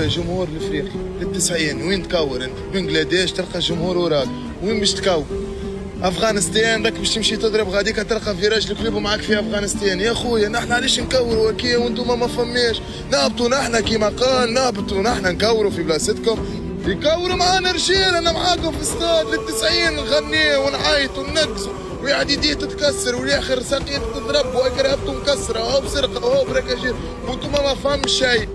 جمهور الافريقي لل90 وين تكور انت؟ بنغلاديش تلقى الجمهور وراك، وين باش تكور؟ افغانستان راك باش تمشي تضرب غاديك تلقى في راجل كلوب معاك في افغانستان. يا خويا نحن علاش نكوروا هكايا وانتم ما فماش؟ نهبطوا نحن كيما قال، نهبطوا نحن نكوروا في بلاصتكم، يكوروا معانا رجال. انا معاكم في استاد لل90 نغني ونعيط وننقصوا ويعد يديه تتكسر والاخر ساقيه تضرب واكرهبته مكسره، هو بسرقه وهو براكاجير وانتم ما فهمش شيء.